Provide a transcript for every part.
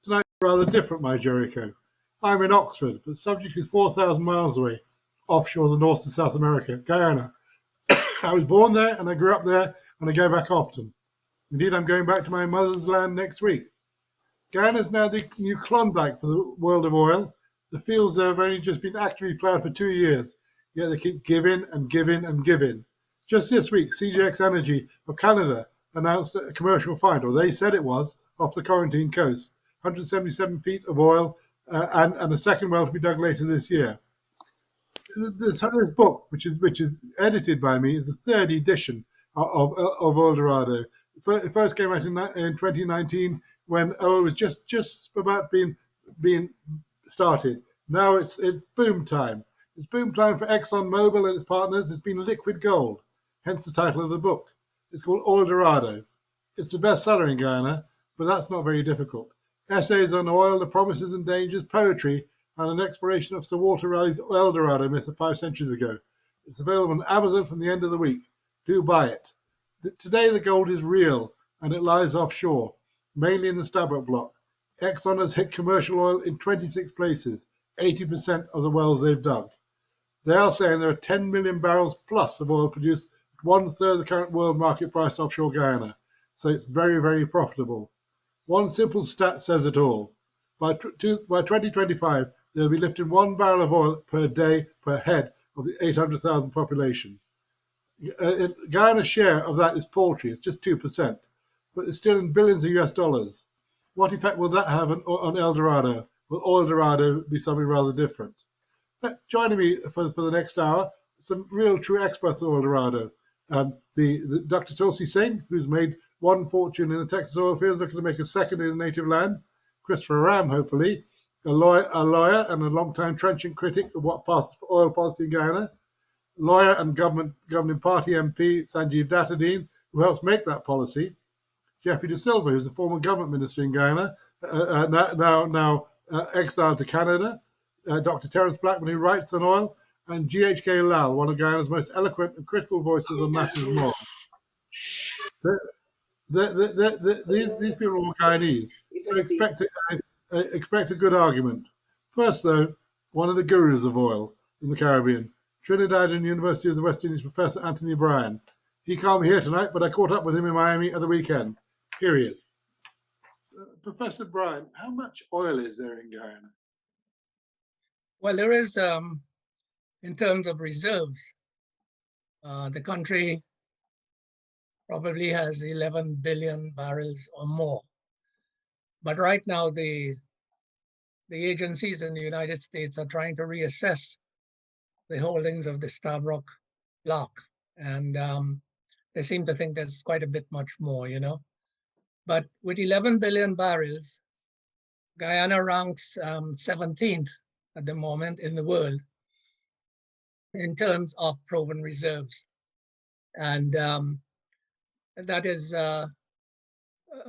Tonight's rather different, my Jericho. I'm in Oxford, but the subject is 4,000 miles away, offshore the North and South America, Guyana. I was born there and I grew up there and I go back often. Indeed, I'm going back to my mother's land next week. Guyana is now the new Klondike for the world of oil. The fields there have only just been actively ploughed for 2 years, yet they keep giving and giving and giving. Just this week, CGX Energy of Canada announced a commercial find, or they said it was, off the Quarantine coast, 177 feet of oil, and a second well to be dug later this year. This book, which is edited by me, is the third edition of Eldorado. It first came out in 2019 when oil was just about being started. Now it's boom time. It's boom time for ExxonMobil and its partners. It's been liquid gold, hence the title of the book. It's called Eldorado. It's the bestseller in Guyana, but that's not very difficult. Essays on oil, the promises and dangers, poetry, and an exploration of Sir Walter Raleigh's Eldorado myth of 5 centuries ago. It's available on Amazon from the end of the week. Do buy it. Today the gold is real and it lies offshore, mainly in the Stabroek Block. Exxon has hit commercial oil in 26 places, 80% of the wells they've dug. They are saying there are 10 million barrels plus of oil produced, one third of the current world market price offshore Guyana. So it's very, very profitable. One simple stat says it all. By 2025, they'll be lifting 1 barrel of oil per day per head of the 800,000 population. Guyana's share of that is paltry, it's just 2%, but it's still in billions of US dollars. What effect will that have on Eldorado? Will Eldorado be something rather different? Joining me for the next hour, some real true experts of Eldorado. The Dr. Tulsi Singh, who's made one fortune in the Texas oil fields, looking to make a second in the native land. Christopher Ram, hopefully, a lawyer and a long-time trenchant critic of what passes for oil policy in Guyana. Lawyer and governing party MP Sanjeev Dattadeen, who helps make that policy. Jeffrey De Silva, who's a former government minister in Guyana, now exiled to Canada. Dr. Terence Blackman, who writes on oil, and GHK Lal, one of Guyana's most eloquent and critical voices on matters of oil. These people are all Guyanese, so expect a good argument. First, though, one of the gurus of oil in the Caribbean, Trinidad and University of the West Indies Professor Anthony Bryan. He can't be here tonight, but I caught up with him in Miami at the weekend. Here he is. Professor Bryan, how much oil is there in Guyana? Well, there is, in terms of reserves, the country probably has 11 billion barrels or more. But right now, the agencies in the United States are trying to reassess the holdings of the Stabroek Block. And they seem to think there's quite a bit much more, But with 11 billion barrels, Guyana ranks 17th at the moment in the world in terms of proven reserves. And that is a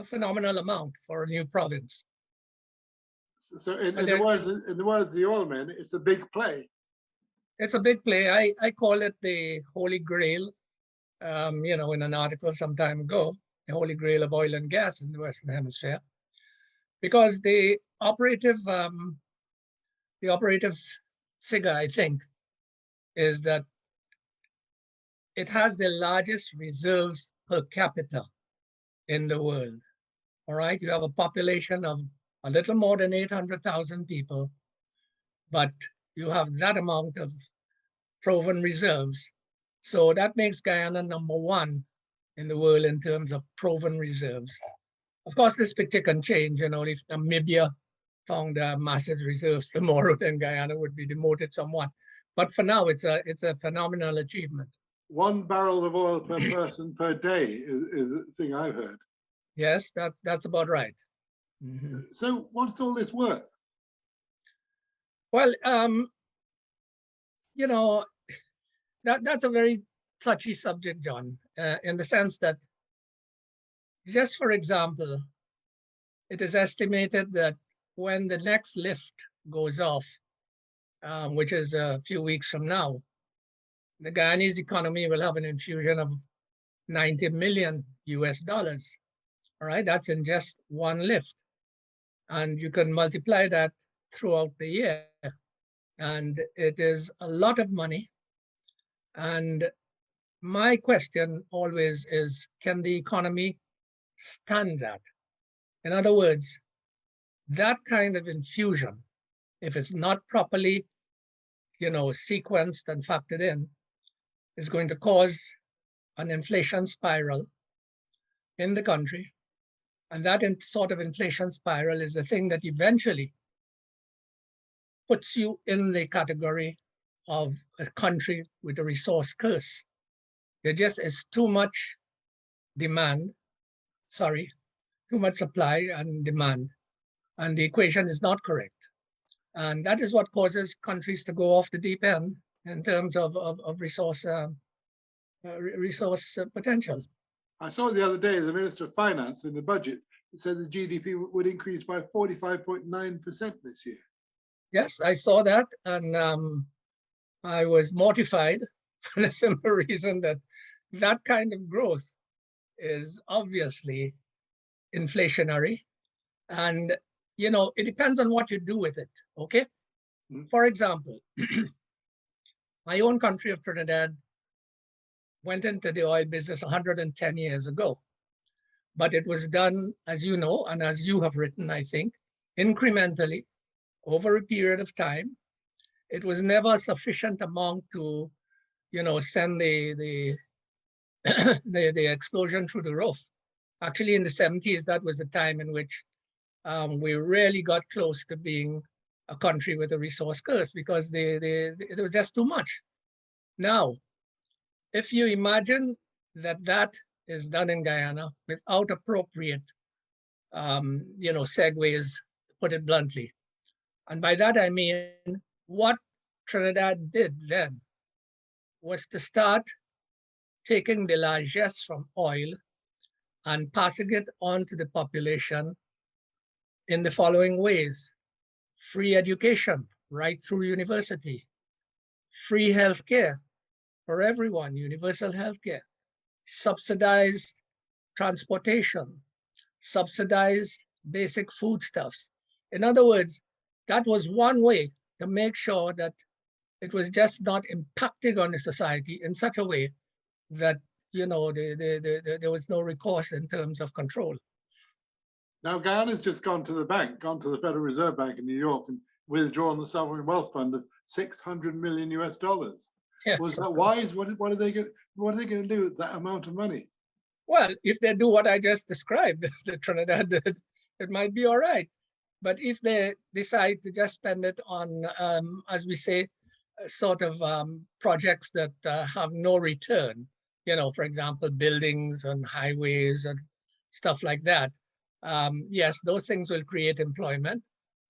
phenomenal amount for a new province. So in the words of the oil men, it's a big play. It's a big play. I call it the Holy Grail, in an article some time ago, the Holy Grail of oil and gas in the Western Hemisphere, because the operative figure, I think, is that it has the largest reserves per capita in the world. All right, you have a population of a little more than 800,000 people, but you have that amount of proven reserves. So that makes Guyana number one in the world in terms of proven reserves. Of course, this picture can change. If Namibia found massive reserves tomorrow, then Guyana would be demoted somewhat. But for now, it's a phenomenal achievement. 1 barrel of oil per person per day is the thing I've heard. Yes, that's about right. Mm-hmm. So what's all this worth? Well, that's a very touchy subject, John, in the sense that, just for example, it is estimated that when the next lift goes off, which is a few weeks from now, the Guyanese economy will have an infusion of 90 million US dollars. All right, that's in just one lift. And you can multiply that throughout the year. And it is a lot of money. And my question always is, can the economy stand that? In other words, that kind of infusion, if it's not properly, sequenced and factored in, is going to cause an inflation spiral in the country. And that sort of inflation spiral is the thing that eventually puts you in the category of a country with a resource curse. There just is too much demand, too much supply and demand, and the equation is not correct. And that is what causes countries to go off the deep end in terms of resource potential. I saw the other day the Minister of Finance in the budget said the GDP would increase by 45.9% this year. Yes, I saw that, and I was mortified for the simple reason that that kind of growth is obviously inflationary, and it depends on what you do with it. Okay, for example, my own country of Trinidad went into the oil business 110 years ago, but it was done, as you know, and as you have written, I think, incrementally over a period of time. It was never a sufficient amount to, send the the explosion through the roof. Actually, in the 70s, that was the time in which we really got close to being a country with a resource curse because it was just too much. Now, if you imagine that is done in Guyana without appropriate, segues, to put it bluntly, and by that I mean what Trinidad did then was to start taking the largesse from oil and passing it on to the population in the following ways: free education right through university, free healthcare for everyone, universal healthcare, subsidized transportation, subsidized basic foodstuffs. In other words, that was one way to make sure that it was just not impacting on the society in such a way that there was no recourse in terms of control. Now, Guyana's just gone to the Federal Reserve Bank in New York, and withdrawn the sovereign wealth fund of $600 million US. Yes, was that wise? What are they going to do with that amount of money? Well, if they do what I just described, the Trinidad did, it might be all right. But if they decide to just spend it on, as we say, sort of projects that have no return, for example, buildings and highways and stuff like that, yes, those things will create employment.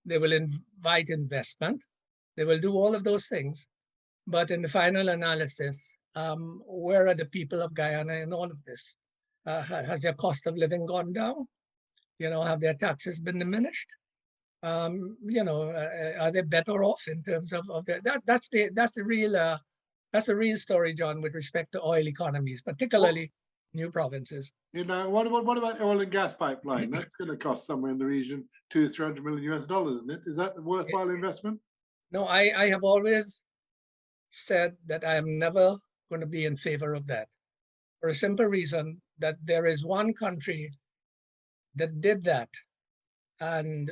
They will invite investment. They will do all of those things. But in the final analysis, where are the people of Guyana in all of this? Has their cost of living gone down? Have their taxes been diminished? Are they better off in terms of that's the real story, John, with respect to oil economies, particularly new provinces. What about oil and gas pipeline? That's going to cost somewhere in the region $200-300 million US, isn't it? Is that a worthwhile investment? No, I have always said that I am never going to be in favor of that, for a simple reason that there is one country that did that, and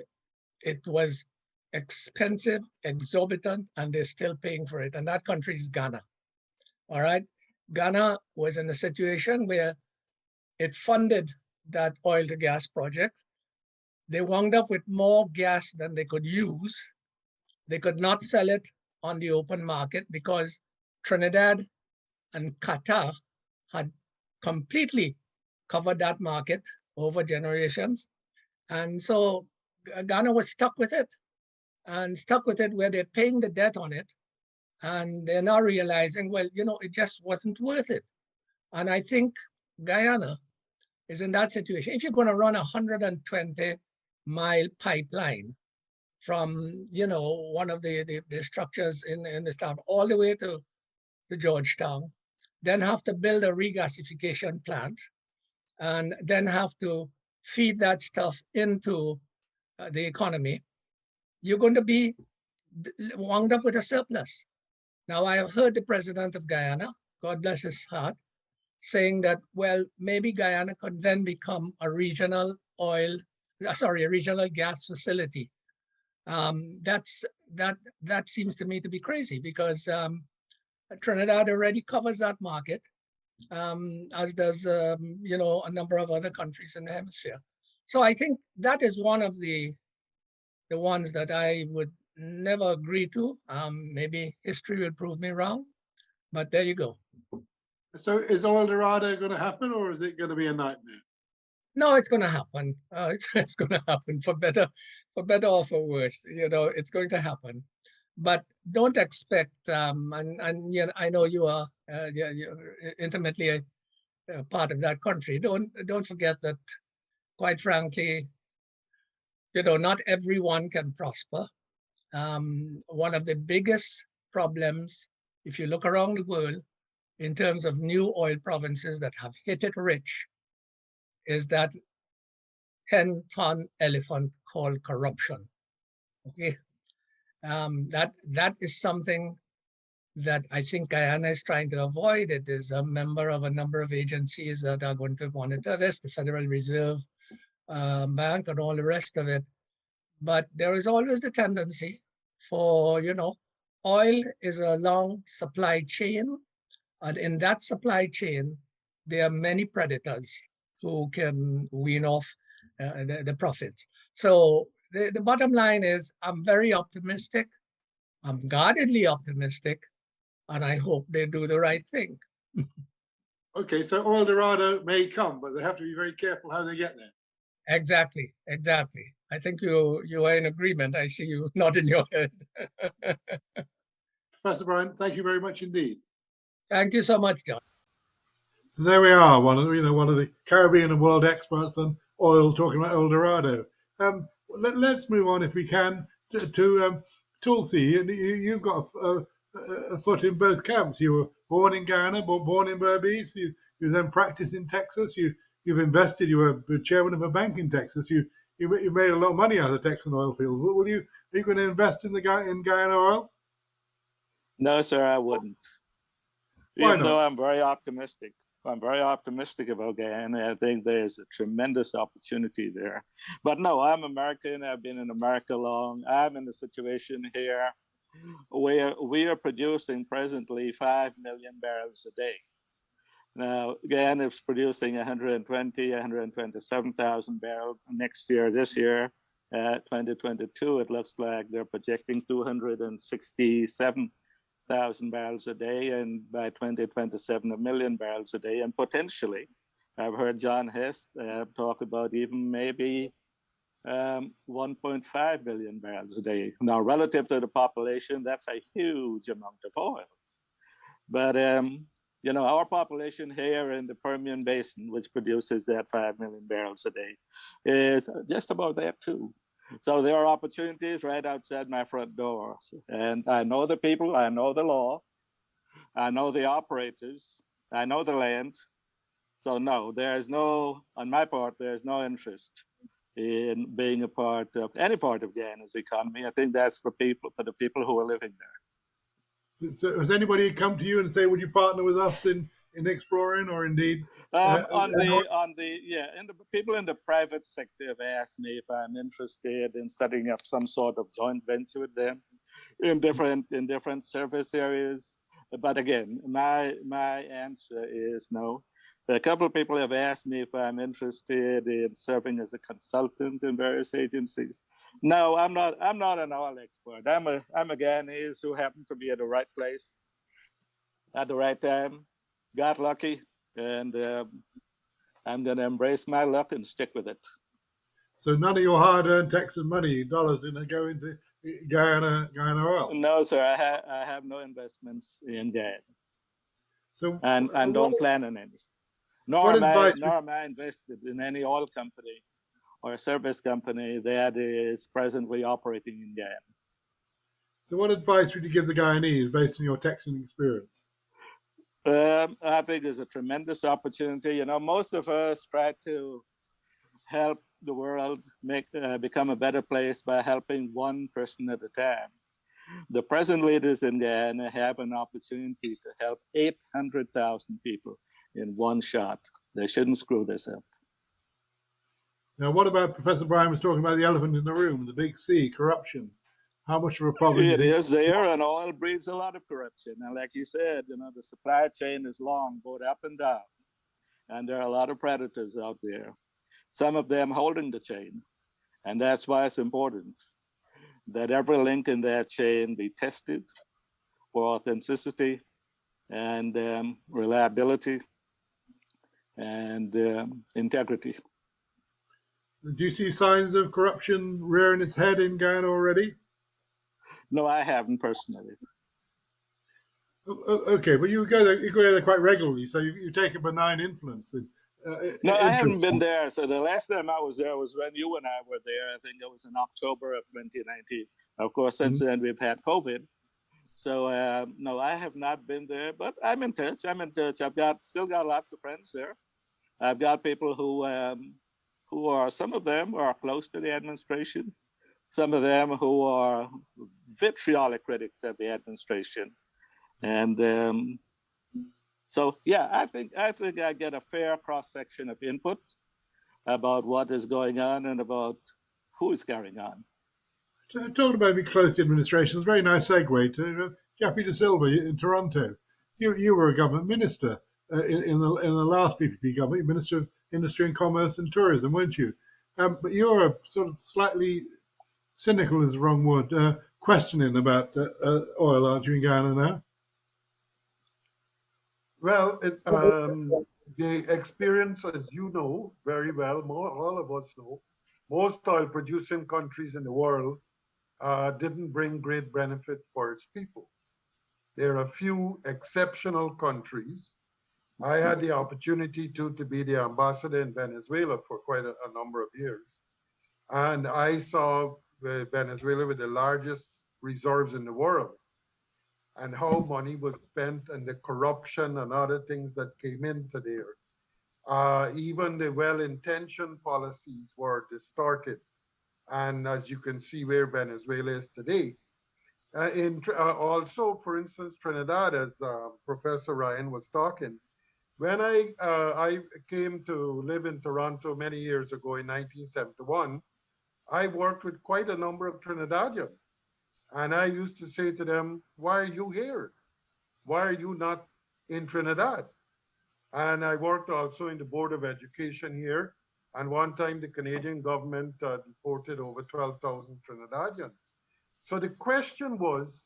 it was expensive, exorbitant, and they're still paying for it. And that country is Ghana. All right. Ghana was in a situation where it funded that oil to gas project. They wound up with more gas than they could use. They could not sell it on the open market because Trinidad and Qatar had completely covered that market over generations. And so Ghana was stuck with it, and stuck with it where they're paying the debt on it. And they're now realizing, well, it just wasn't worth it. And I think Guyana is in that situation. If you're going to run a 120-mile pipeline from, one of the structures in the town all the way to Georgetown, then have to build a regasification plant, and then have to feed that stuff into the economy, you're going to be wound up with a surplus. Now, I have heard the president of Guyana, God bless his heart, saying that, well, maybe Guyana could then become a regional a regional gas facility. That seems to me to be crazy because Trinidad already covers that market, as does a number of other countries in the hemisphere. So I think that is one of the ones that I would never agree to. Maybe history will prove me wrong, but there you go. So is Oil Dorado going to happen, or is it going to be a nightmare? No, it's going to happen. It's going to happen for better or for worse. It's going to happen, but don't expect. And I know you are you're intimately a part of that country. Don't forget that. Quite frankly, not everyone can prosper. One of the biggest problems, if you look around the world, in terms of new oil provinces that have hit it rich, is that 10-ton elephant called corruption. Okay, that is something that I think Guyana is trying to avoid. It is a member of a number of agencies that are going to monitor this, the Federal Reserve Bank and all the rest of it. But there is always the tendency for, oil is a long supply chain. And in that supply chain, there are many predators who can wean off the profits. So the bottom line is I'm very optimistic. I'm guardedly optimistic. And I hope they do the right thing. Okay, so Oil Dorado may come, but they have to be very careful how they get there. Exactly. I think you are in agreement. I see you nodding your head. Professor Bryant, thank you very much indeed. Thank you so much, John. So there we are, one of the Caribbean and world experts on oil talking about El Dorado. Let's move on, if we can, to Tulsi. You've got a foot in both camps. You were born in Guyana, born in Berbice. You then practiced in Texas. You've invested. You were chairman of a bank in Texas. You made a lot of money out of the Texan oil field. Are you going to invest in Guyana oil? No, sir, I wouldn't. Why Even though not? I'm very optimistic. I'm very optimistic about Guyana. I think there's a tremendous opportunity there. But no, I'm American. I've been in America long. I'm in a situation here where we are producing presently 5 million barrels a day. Now, Guyana is producing 127,000 barrels next year. This year, 2022, it looks like they're projecting 267,000 barrels a day, and by 2027, 1 million barrels a day. And potentially, I've heard John Hess talk about even maybe 1.5 billion barrels a day. Now, relative to the population, that's a huge amount of oil. But our population here in the Permian Basin, which produces that 5 million barrels a day, is just about that too. So there are opportunities right outside my front door. And I know the people, I know the law, I know the operators, I know the land. So no, on my part, there's no interest in being a part of any part of Guyana's economy. I think that's for the people who are living there. So has anybody come to you and say, would you partner with us in exploring, or indeed? People in the private sector have asked me if I'm interested in setting up some sort of joint venture with them in different service areas. But again, my answer is no. A couple of people have asked me if I'm interested in serving as a consultant in various agencies. No, I'm not an oil expert. I'm a Guyanese who happened to be at the right place at the right time, got lucky, and I'm going to embrace my luck and stick with it. So none of your hard-earned Texan money, dollars, go into Guyana oil? No, sir. I have no investments in Guyana. So and don't plan on any. Nor am I invested in any oil company or service company that is presently operating in Guyana. So what advice would you give the Guyanese based on your Texan experience? I think there's a tremendous opportunity. Most of us try to help the world become a better place by helping one person at a time. The present leaders in Guyana have an opportunity to help 800,000 people in one shot. They shouldn't screw this up. Now, what about Professor Brian was talking about the elephant in the room, the big C, corruption? How much of a problem? It is there, and oil breeds a lot of corruption. And like you said, the supply chain is long, both up and down. And there are a lot of predators out there, some of them holding the chain. And that's why it's important that every link in that chain be tested for authenticity and reliability and integrity. Do you see signs of corruption rearing its head in Guyana already? No, I haven't personally. Okay, but you go there quite regularly, so you take a benign influence. No, I haven't been there. So the last time I was there was when you and I were there. I think it was in October of 2019. Of course, since then we've had COVID. So no, I have not been there, but I'm in touch. I've still got lots of friends there. I've got people who are, some of them are close to the administration, some of them who are vitriolic critics of the administration. And so, yeah, I think I get a fair cross-section of input about what is going on and about who is carrying on. Talking about being close to administration, it's a very nice segue to Jeffrey De Silva in Toronto. You were a government minister in the last PPP government, Minister of Industry and Commerce and Tourism, weren't you? But you're a sort of slightly cynical is the wrong word, questioning about oil, aren't you, in Guyana now? Well, the experience, as you know very well, all of us know, most oil-producing countries in the world didn't bring great benefit for its people. There are a few exceptional countries. I had the opportunity to be the ambassador in Venezuela for quite a number of years. And I saw Venezuela with the largest reserves in the world, and how money was spent and the corruption and other things that came into there. Even the well-intentioned policies were distorted. And as you can see where Venezuela is today. Also, for instance, Trinidad, as Professor Ryan was talking, when I came to live in Toronto many years ago in 1971, I worked with quite a number of Trinidadians. And I used to say to them, why are you here? Why are you not in Trinidad? And I worked also in the Board of Education here. And one time the Canadian government deported over 12,000 Trinidadians. So the question was,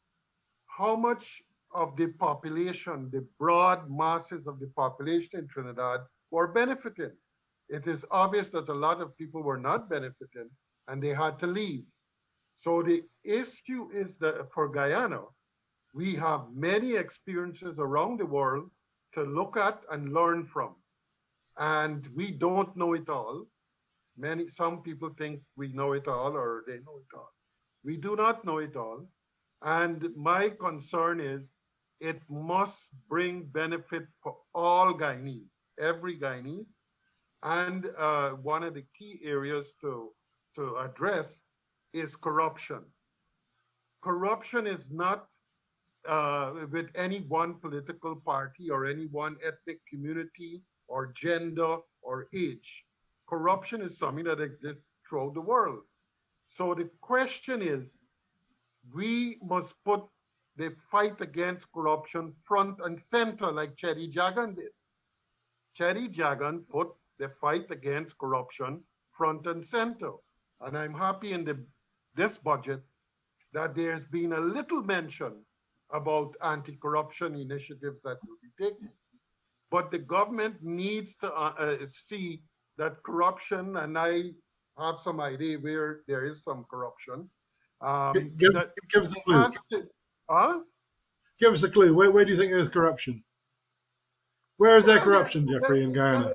how much of the population, the broad masses of the population in Trinidad were benefiting? It is obvious that a lot of people were not benefiting and they had to leave. So the issue is that for Guyana, we have many experiences around the world to look at and learn from. And we don't know it all. Some people think we know it all or they know it all. We do not know it all. And my concern is it must bring benefit for all Guyanese, every Guyanese. And one of the key areas to address is corruption. Corruption is not with any one political party or any one ethnic community or gender or age. Corruption is something that exists throughout the world. So the question is, we must put the fight against corruption front and center like Cherry Jagan did. Cherry Jagan put the fight against corruption front and center. And I'm happy in this budget that there's been a little mention about anti-corruption initiatives that will be taken. But the government needs to see that corruption, and I have some idea where there is some corruption. Give us a clue. Give us a clue. Where do you think there's corruption? Where is there corruption, Jeffrey, in Guyana?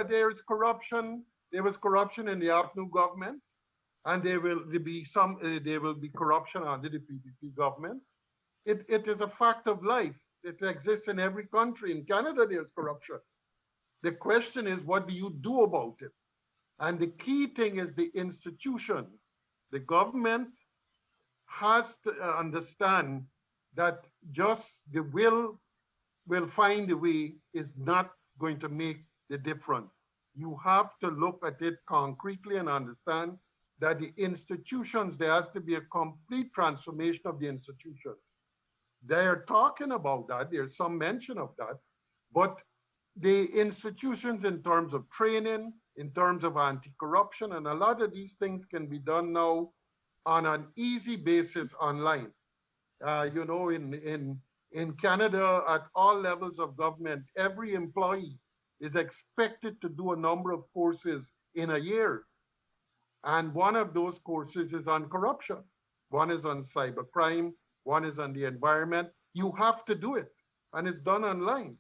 There's corruption. There was corruption in the APNU government, and there will be corruption under the PPP government. It is a fact of life. It exists in every country. In Canada, there's corruption. The question is, what do you do about it? And the key thing is the institutions. The government has to understand that just the will find a way is not going to make the difference. You have to look at it concretely and understand that the institutions, there has to be a complete transformation of the institutions. They're talking about that. There's some mention of that. But the institutions in terms of training, in terms of anti-corruption, and a lot of these things can be done now on an easy basis online. You know, in Canada, at all levels of government, every employee is expected to do a number of courses in a year. And one of those courses is on corruption. One is on cybercrime. One is on the environment. You have to do it, and it's done online.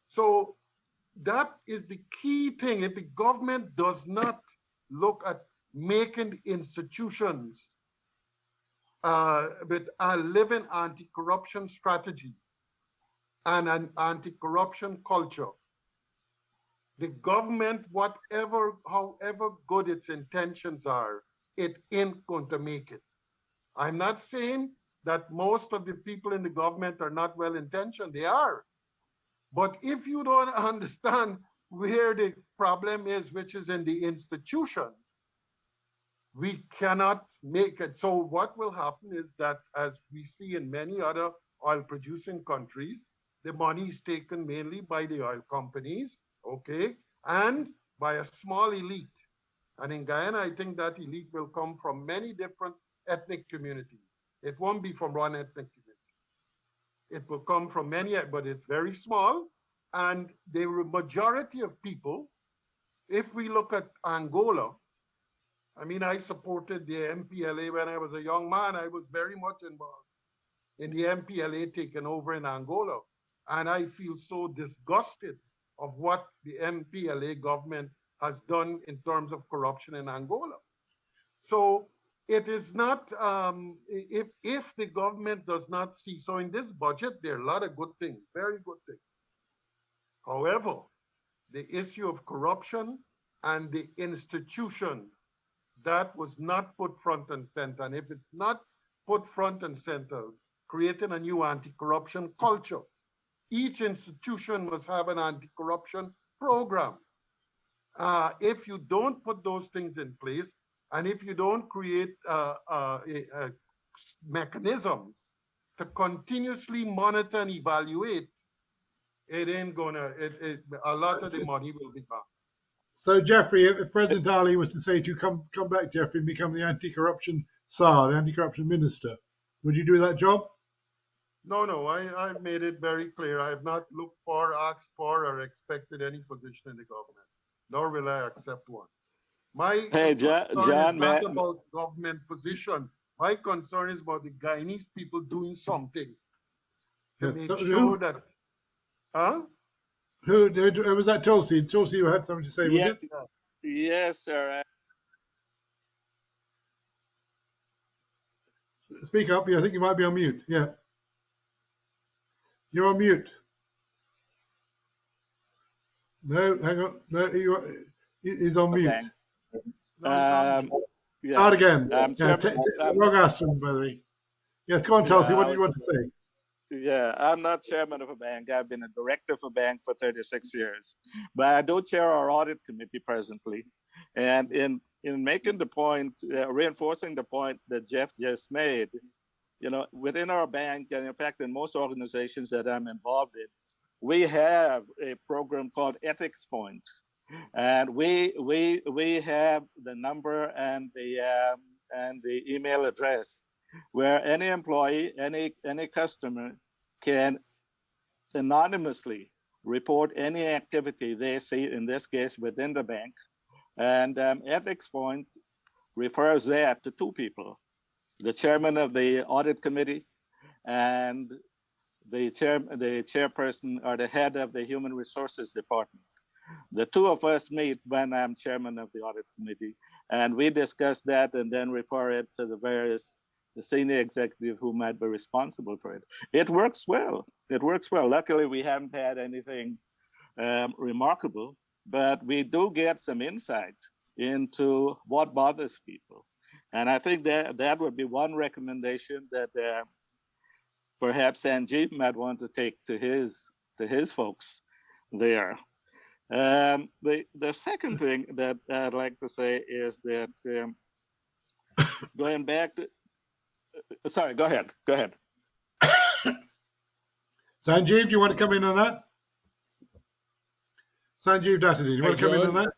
So that is the key thing. If the government does not look at making institutions with living anti-corruption strategies and an anti-corruption culture, the government, however good its intentions are, it ain't going to make it. I'm not saying that most of the people in the government are not well intentioned. They are. But if you don't understand where the problem is, which is in the institutions, we cannot make it. So what will happen is that, as we see in many other oil producing countries, the money is taken mainly by the oil companies, okay, and by a small elite. And in Guyana, I think that elite will come from many different ethnic communities. It won't be from one ethnic community. It will come from many, but it's very small. And the majority of people, if we look at Angola, I mean, I supported the MPLA when I was a young man. I was very much involved in the MPLA taking over in Angola. And I feel so disgusted of what the MPLA government has done in terms of corruption in Angola. So it is not, if the government does not see, so in this budget, there are a lot of good things, very good things. However, the issue of corruption and the institution, that was not put front and center. And if it's not put front and center, creating a new anti-corruption culture. Each institution must have an anti-corruption program. If you don't put those things in place, and if you don't create mechanisms to continuously monitor and evaluate, it ain't gonna, a lot of the money will be gone. So, Jeffrey, if President Ali was to say to you, come back, Jeffrey, and become the anti-corruption Tsar, the anti-corruption minister, would you do that job? No, I've made it very clear. I have not looked for, asked for, or expected any position in the government, nor will I accept one. My concern is not about government position. My concern is about the Guyanese people doing something to Yes, make so sure that, Who was that? Tulsi? Tulsi, you had something to say, was it? Yes, sir. Speak up. Yeah, I think you might be on mute. Yeah. You're on mute. No, hang on. No, he's on mute. Start again. Wrong answer, by the way. Yes, go on, Tulsi. What did you want to say? Yeah, I'm not chairman of a bank. I've been a director of a bank for 36 years, but I do chair our audit committee presently. And in making the point, reinforcing the point that Jeff just made, you know, within our bank, and in fact, in most organizations that I'm involved in, we have a program called Ethics Point, and we have the number and the email address where any employee, any customer can anonymously report any activity they see, in this case, within the bank. And Ethics Point refers that to two people, the chairman of the audit committee and the chairperson or the head of the human resources department. The two of us meet when I'm chairman of the audit committee, and we discuss that and then refer it to the senior executive who might be responsible for it. It works well. It works well. Luckily, we haven't had anything remarkable, but we do get some insight into what bothers people. And I think that would be one recommendation that perhaps Sanjeev might want to take to his folks there. The second thing that I'd like to say is that going back to, sorry, go ahead. Sanjeev, do you want to come in on that? Sanjeev Dattani, do you want to come in on that?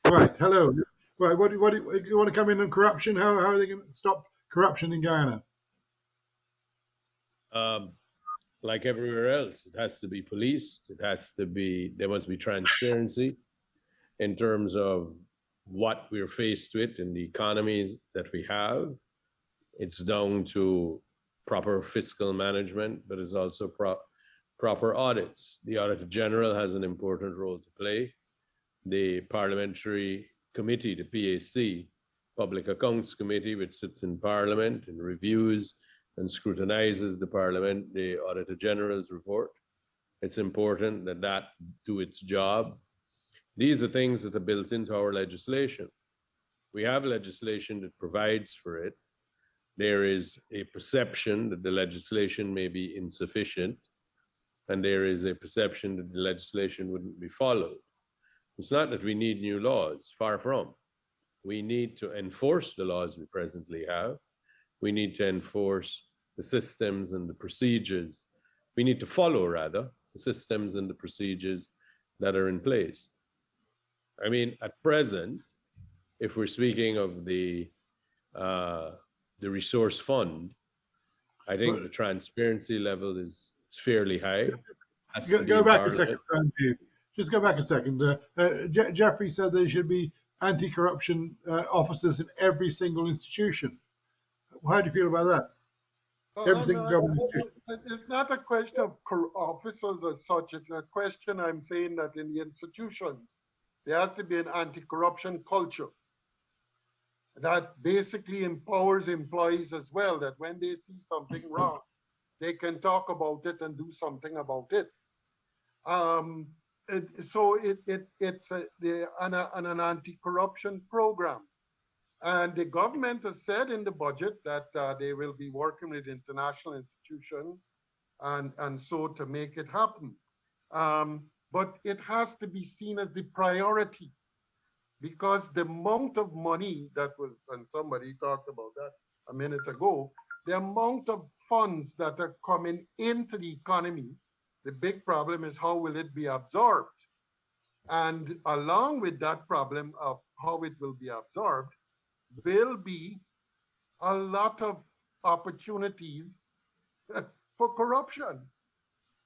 Right, hello. Right, what you want to come in on corruption? How are they going to stop corruption in Guyana? Like everywhere else, it has to be policed. There must be transparency in terms of what we're faced with in the economies that we have. It's down to proper fiscal management, but it's also proper audits. The Auditor General has an important role to play. The Parliamentary Committee, the PAC, Public Accounts Committee, which sits in Parliament and reviews and scrutinizes the Auditor General's report. It's important that do its job. These are things that are built into our legislation. We have legislation that provides for it. There is a perception that the legislation may be insufficient, and there is a perception that the legislation wouldn't be followed. It's not that we need new laws, far from. We need to enforce the laws we presently have. We need to enforce the systems and the procedures. We need to follow, rather, the systems and the procedures that are in place. I mean, at present, if we're speaking of the resource fund, I think the transparency level is fairly high. Go back a second, Sanjeev. Just go back a second. Jeffrey said there should be anti-corruption officers in every single institution. How do you feel about that? Every single government institution. It's not a question of officers as such. It's a question, I'm saying, that in the institutions, there has to be an anti-corruption culture that basically empowers employees as well, that when they see something wrong, they can talk about it and do something about it. It's an anti-corruption program. And the government has said in the budget that they will be working with international institutions and so to make it happen. But it has to be seen as the priority, because the amount of money that was, and somebody talked about that a minute ago, the amount of funds that are coming into the economy, the big problem is how will it be absorbed? And along with that problem of how it will be absorbed, will be a lot of opportunities for corruption.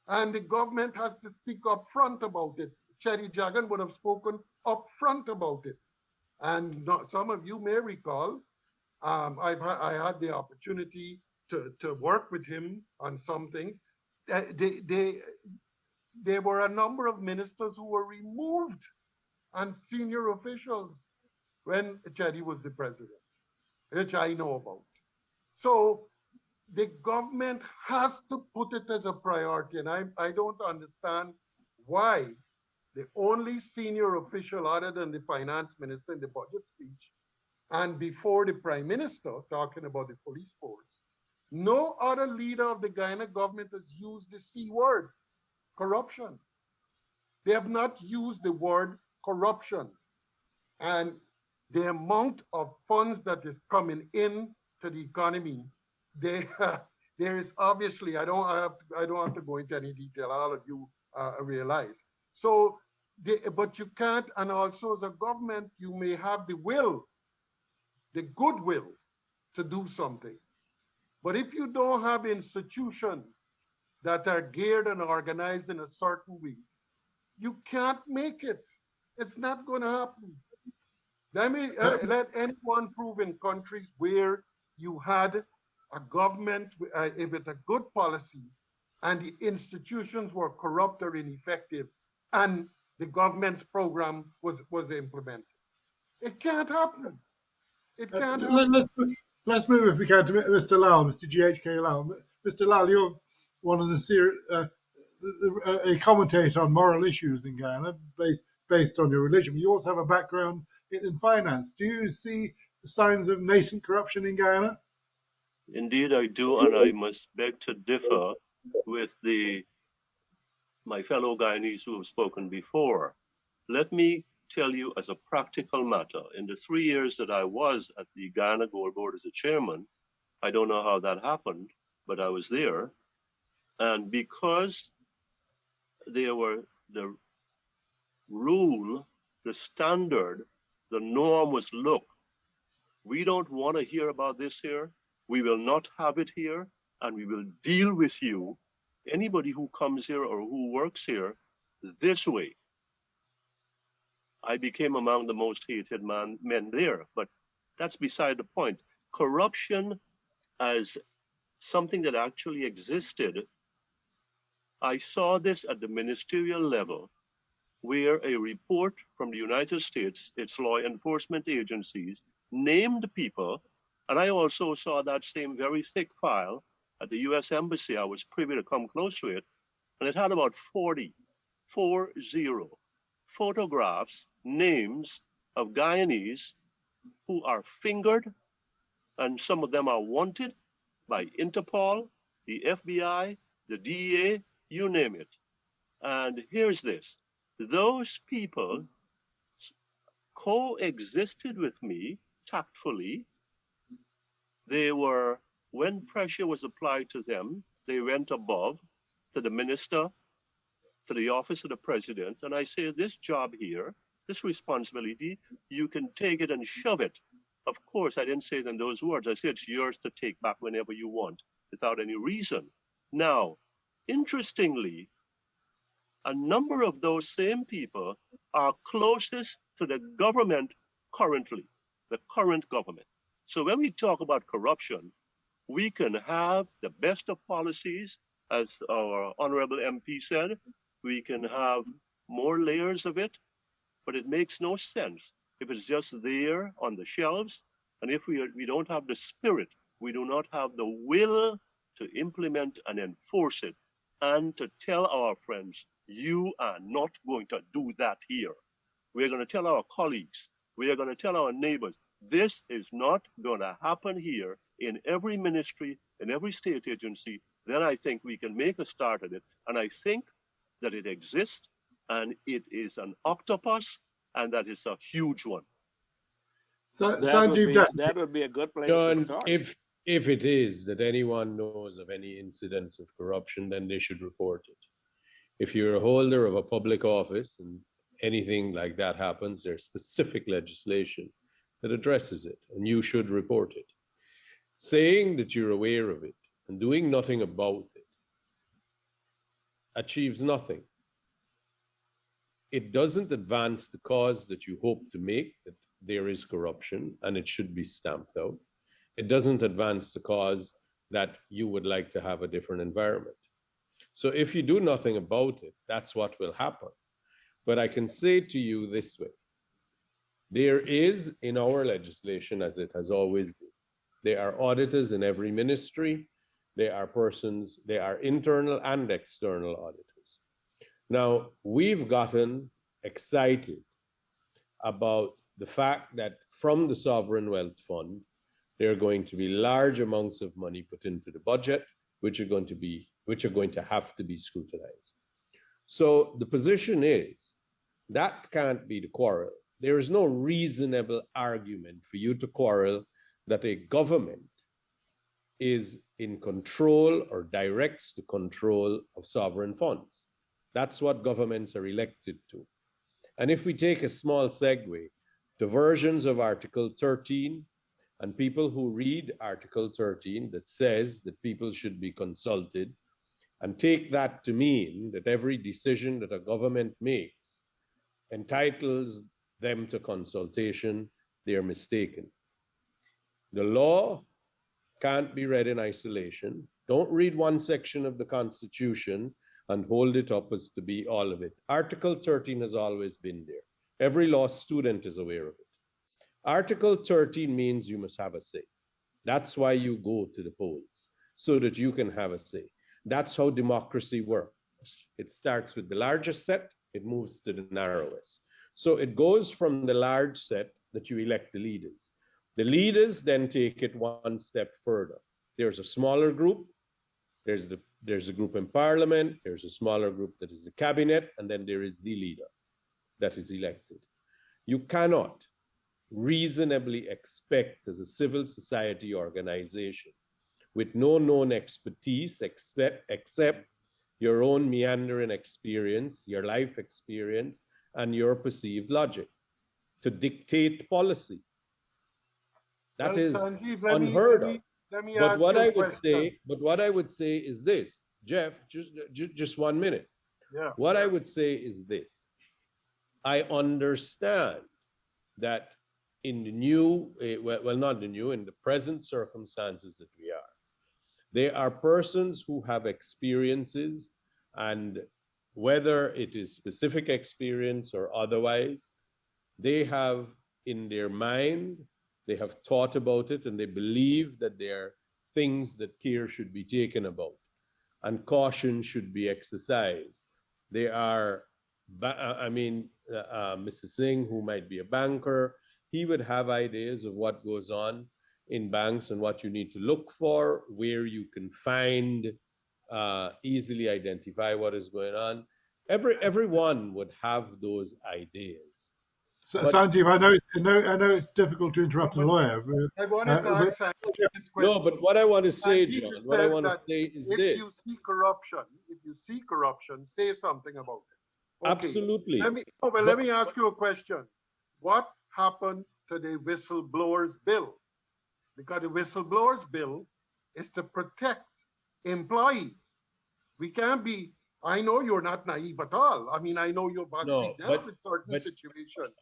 And the government has to speak up front about it. Cherry Jagan would have spoken up front about it. And some of you may recall, I had the opportunity to work with him on some things. There were a number of ministers who were removed and senior officials when Cherry was the president, which I know about. So the government has to put it as a priority. And I don't understand why the only senior official other than the finance minister in the budget speech and before the prime minister talking about the police force, no other leader of the Guyana government has used the C word, corruption. They have not used the word corruption. And the amount of funds that is coming in to the economy, there is obviously, I don't have to go into any detail, all of you realize. So, but you can't, and also as a government, you may have the will, the goodwill to do something. But if you don't have institutions that are geared and organized in a certain way, you can't make it. It's not going to happen. Let anyone prove in countries where you had a government with a good policy and the institutions were corrupt or ineffective and the government's program was implemented. It can't happen. It can't happen. Let's move, if we can, to Mr. Lal, Mr. GHK Lal. Mr. Lal, you're one of a commentator on moral issues in Guyana based on your religion. You also have a background in finance. Do you see signs of nascent corruption in Guyana? Indeed, I do, and I must beg to differ with my fellow Guyanese who have spoken before. Let me tell you as a practical matter, in the 3 years that I was at the Guyana Gold Board as a chairman, I don't know how that happened, but I was there. And because there were the rule, the standard, the norm was, look, we don't want to hear about this here. We will not have it here, and we will deal with you, anybody who comes here or who works here, this way. I became among the most hated men there, but that's beside the point. Corruption as something that actually existed, I saw this at the ministerial level, where a report from the United States, its law enforcement agencies, named people, and I also saw that same very thick file at the US Embassy. I was privy to come close to it, and it had about 40 photographs, names of Guyanese who are fingered, and some of them are wanted by Interpol, the FBI, the DEA, you name it. And here's this. Those people coexisted with me tactfully. They were, when pressure was applied to them, they went above to the minister, to the office of the president, and I say, this job here, this responsibility, you can take it and shove it. Of course, I didn't say it in those words. I said it's yours to take back whenever you want, without any reason. Now, interestingly, a number of those same people are closest to the government currently, the current government. So when we talk about corruption, we can have the best of policies, as our honorable MP said, we can have more layers of it, but it makes no sense if it's just there on the shelves. And if we don't have the spirit, we do not have the will to implement and enforce it, and to tell our friends, you are not going to do that here. We're going to tell our colleagues, we are going to tell our neighbors, this is not going to happen here in every ministry, in every state agency. Then I think we can make a start at it. And I think that it exists, and it is an octopus, and that is a huge one. So, That would be a good place to John, start. if it is that anyone knows of any incidents of corruption, then they should report it. If you're a holder of a public office and anything like that happens, there's specific legislation that addresses it, and you should report it. Saying that you're aware of it and doing nothing about it achieves nothing. It doesn't advance the cause that you hope to make, that there is corruption and it should be stamped out. It doesn't advance the cause that you would like to have a different environment. So if you do nothing about it, that's what will happen. But I can say to you this way, there is in our legislation, as it has always been, there are auditors in every ministry. There are persons, there are internal and external auditors. Now, we've gotten excited about the fact that from the Sovereign Wealth Fund, there are going to be large amounts of money put into the budget, which are going to have to be scrutinized. So the position is that can't be the quarrel. There is no reasonable argument for you to quarrel that a government is in control or directs the control of sovereign funds. That's what governments are elected to. And if we take a small segue to versions of Article 13, and people who read Article 13 that says that people should be consulted, and take that to mean that every decision that a government makes entitles them to consultation, they're mistaken. The law can't be read in isolation. Don't read one section of the Constitution and hold it up as to be all of it. Article 13 has always been there. Every law student is aware of it. Article 13 means you must have a say. That's why you go to the polls, so that you can have a say. That's how democracy works. It starts with the largest set, it moves to the narrowest. So it goes from the large set that you elect the leaders. The leaders then take it one step further. There's a smaller group, there's a group in parliament, there's a smaller group that is the cabinet, and then there is the leader that is elected. You cannot reasonably expect as a civil society organization with no known expertise except your own meandering experience, your life experience, and your perceived logic to dictate policy. That Well, is Sanjeev, unheard of. let me But ask what you a I would question. say, is this, Jeff, just 1 minute. Yeah. What I would say is this. I understand that in the new, well, not the new, in the present circumstances that we are, there are persons who have experiences, and whether it is specific experience or otherwise, they have in their mind, they have thought about it, and they believe that there are things that care should be taken about and caution should be exercised. They are, Mr. Singh, who might be a banker, he would have ideas of what goes on in banks and what you need to look for, where you can find, easily identify what is going on. Everyone would have those ideas. So, But- Sanjeev, I know it's difficult to interrupt a lawyer. But, I wanted to ask Sanjeev this question. No, but what I want to say, Sanjeev John, what I says want to that say is if this. you see corruption, say something about it. Okay. Absolutely. Let me ask you a question. What happened to the whistleblowers bill? Because the whistleblowers bill is to protect employees. We can't be, I know you're not naive at all. I mean, I know you've actually dealt with certain situations.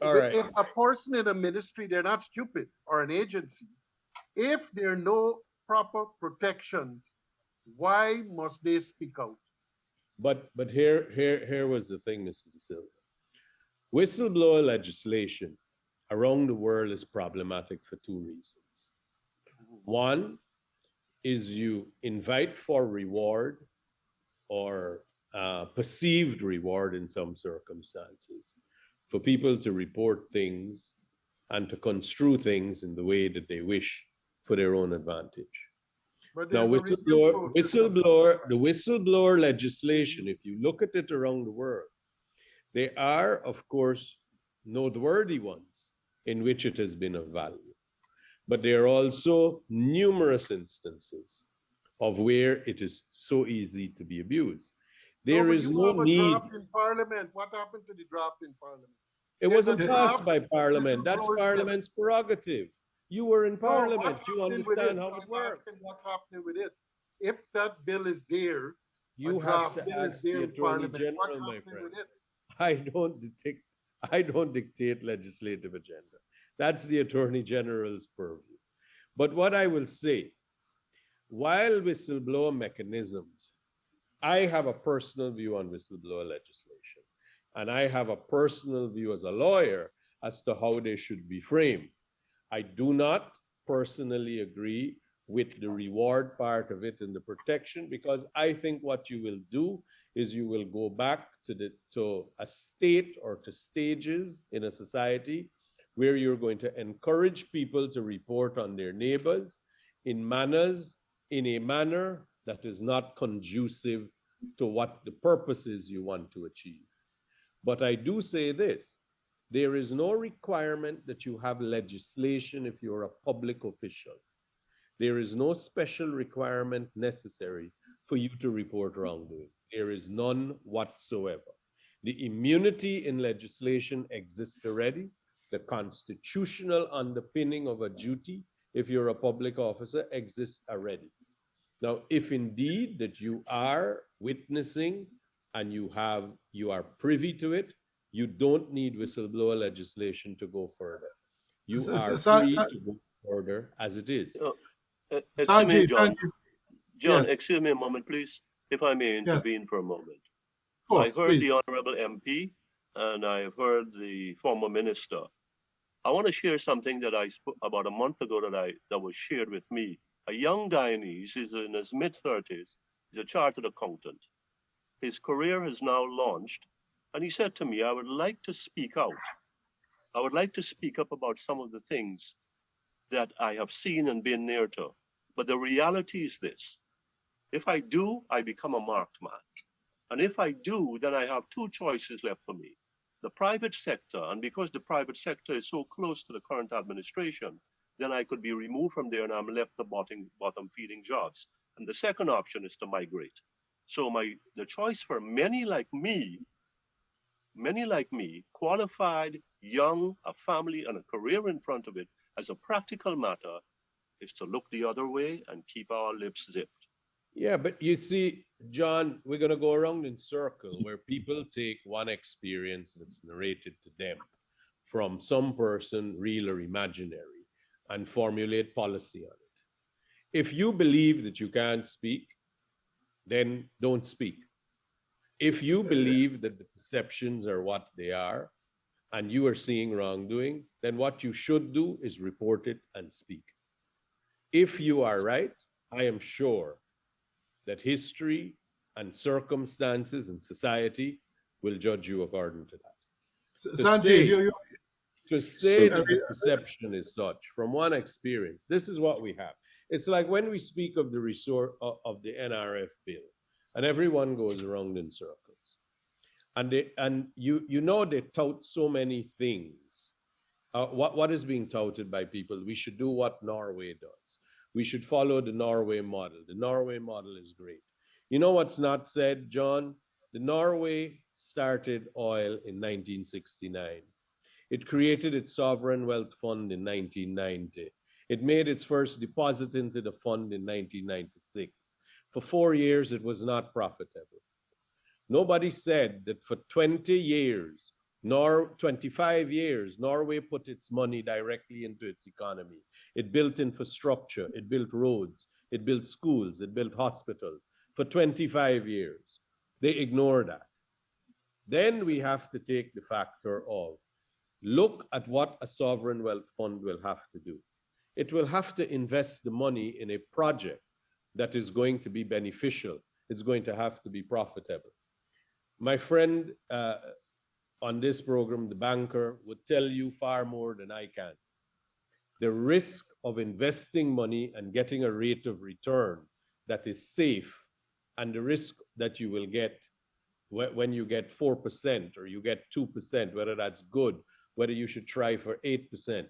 All right. If a person in a ministry, they're not stupid, or an agency, if there are no proper protections, why must they speak out? But here was the thing, Mr. De Silva. Whistleblower legislation around the world is problematic for two reasons. One is you invite for reward or perceived reward in some circumstances for people to report things and to construe things in the way that they wish for their own advantage. But Now, there's a review process. the whistleblower legislation, if you look at it around the world, they are, of course, noteworthy ones in which it has been of value. But there are also numerous instances of where it is so easy to be abused. There is no have a need. draft in Parliament. What happened to the draft in Parliament? It There's a wasn't passed draft by Parliament. That's whistleblowers bill. Parliament's prerogative. You were in Parliament. You understand how it I'm works. asking what's happening with it. If that bill is there, You a have draft to bill is ask there the in Attorney Parliament, General, what's my happening friend. with it? I don't dictate legislative agenda. That's the Attorney General's purview. But what I will say, while whistleblower mechanisms, I have a personal view on whistleblower legislation, and I have a personal view as a lawyer as to how they should be framed. I do not personally agree with the reward part of it and the protection, because I think what you will do is you will go back to a state or to stages in a society where you're going to encourage people to report on their neighbors in a manner that is not conducive to what the purposes you want to achieve. But I do say this, there is no requirement that you have legislation if you're a public official. There is no special requirement necessary for you to report wrongdoing. There is none whatsoever. The immunity in legislation exists already. The constitutional underpinning of a duty, if you're a public officer, exists already. Now, if indeed that you are witnessing and you are privy to it, you don't need whistleblower legislation to go further. You are free to go further as it is. Excuse me, John. John, Yes. excuse me a moment, please, if I may intervene for a moment. Of course, I heard please. the Honorable MP and I have heard the former minister. I want to share something that I spoke about a month ago that was shared with me. A young Guyanese, he's in his mid-30s, he's a chartered accountant. His career has now launched And he said to me, I would like to speak out. I would like to speak up about some of the things that I have seen and been near to. But the reality is this: if I do, I become a marked man. And if I do, then I have two choices left for me: the private sector. And because the private sector is so close to the current administration, then I could be removed from there and I'm left the bottom feeding jobs. And the second option is to migrate. So the choice for many like me, qualified, young, a family and a career in front of it, as a practical matter, is to look the other way and keep our lips zipped. Yeah, but you see, John, we're going to go around in circle where people take one experience that's narrated to them from some person, real or imaginary, and formulate policy on it. If you believe that you can't speak, then don't speak. If you believe that the perceptions are what they are and you are seeing wrongdoing, then what you should do is report it and speak. If you are right, I am sure that history and circumstances and society will judge you according to that. Sanjeev, To say that the perception is such from one experience, this is what we have. It's like when we speak of the resort of the NRF bill, and everyone goes around in circles, and you know they tout so many things. What is being touted by people? We should do what Norway does. We should follow the Norway model. The Norway model is great. You know what's not said, John? The Norway started oil in 1969. It created its sovereign wealth fund in 1990. It made its first deposit into the fund in 1996. For 4 years, it was not profitable. Nobody said that for 20 years, nor 25 years, Norway put its money directly into its economy. It built infrastructure, it built roads, it built schools, it built hospitals for 25 years. They ignore that. Then we have to take the factor of, look at what a sovereign wealth fund will have to do. It will have to invest the money in a project that is going to be beneficial. It's going to have to be profitable. My friend on this program, the banker, would tell you far more than I can. The risk of investing money and getting a rate of return that is safe, and the risk that you will get when you get 4% or you get 2%, whether that's good, whether you should try for 8%.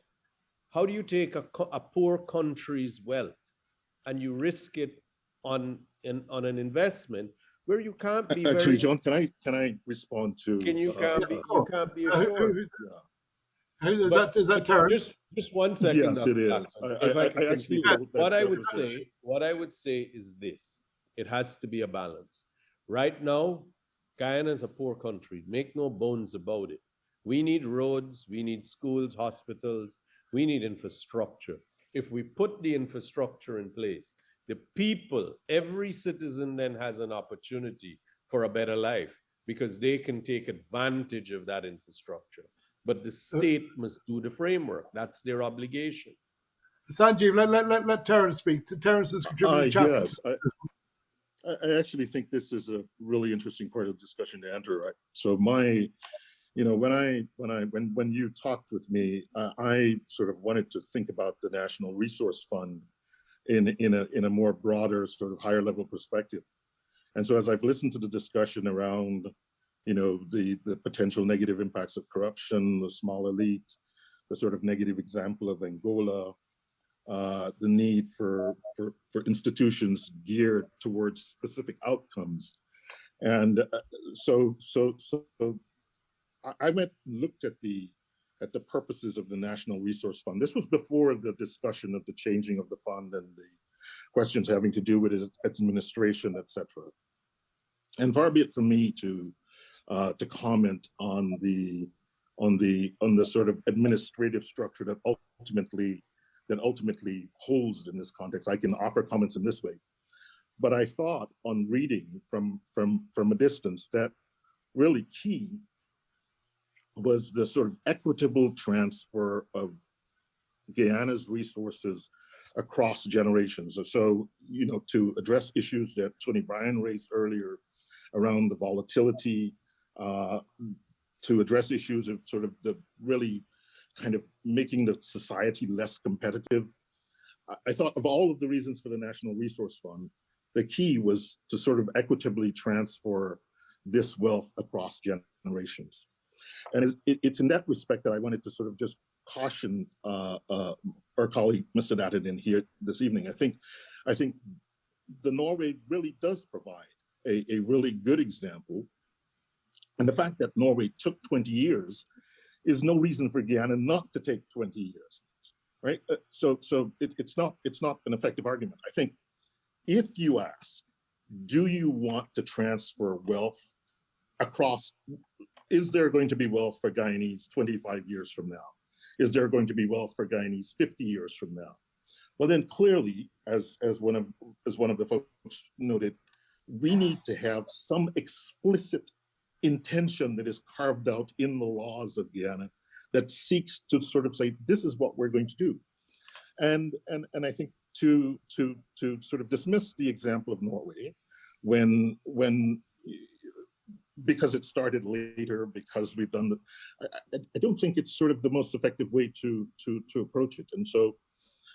How do you take a poor country's wealth and you risk it on an investment where you can't be actually, very... John, can I respond to? You can't be assured. Is that Terence? Just 1 second. Yes, it is. I actually felt that what I would say is this: it has to be a balance. Right now, Guyana is a poor country. Make no bones about it. We need roads, we need schools, hospitals, we need infrastructure. If we put the infrastructure in place, the people, every citizen then has an opportunity for a better life because they can take advantage of that infrastructure. But the state must do the framework. That's their obligation. Sanjeev, let Terence speak. Terence is contributing. Yes, I actually think this is a really interesting part of the discussion to enter. Right? So when you talked with me, I sort of wanted to think about the National Resource Fund in a more broader, sort of higher level perspective. And so as I've listened to the discussion around, the potential negative impacts of corruption, the small elite, the sort of negative example of Angola, the need for institutions geared towards specific outcomes. And so I looked at the purposes of the National Resource Fund. This was before the discussion of the changing of the fund and the questions having to do with its administration, et cetera. And far be it from me to comment on the sort of administrative structure that ultimately holds in this context. I can offer comments in this way, but I thought on reading from a distance that really key was the sort of equitable transfer of Guyana's resources across generations. So, to address issues that Tony Bryan raised earlier around the volatility uh, to address issues of sort of the really kind of making the society less competitive. I thought of all of the reasons for the National Resource Fund, the key was to sort of equitably transfer this wealth across generations. And it's in that respect that I wanted to sort of just caution our colleague, Mr. Datadin, here this evening. I think the Norway really does provide a really good example. And the fact that Norway took 20 years is no reason for Guyana not to take 20 years, right? So it's not an effective argument. I think if you ask, do you want to transfer wealth across, is there going to be wealth for Guyanese 25 years from now? Is there going to be wealth for Guyanese 50 years from now? Well, then clearly, as one of the folks noted, we need to have some explicit intention that is carved out in the laws of Guyana that seeks to sort of say, this is what we're going to do. And I think to sort of dismiss the example of Norway when because it started later, because we've done I don't think it's sort of the most effective way to approach it. And so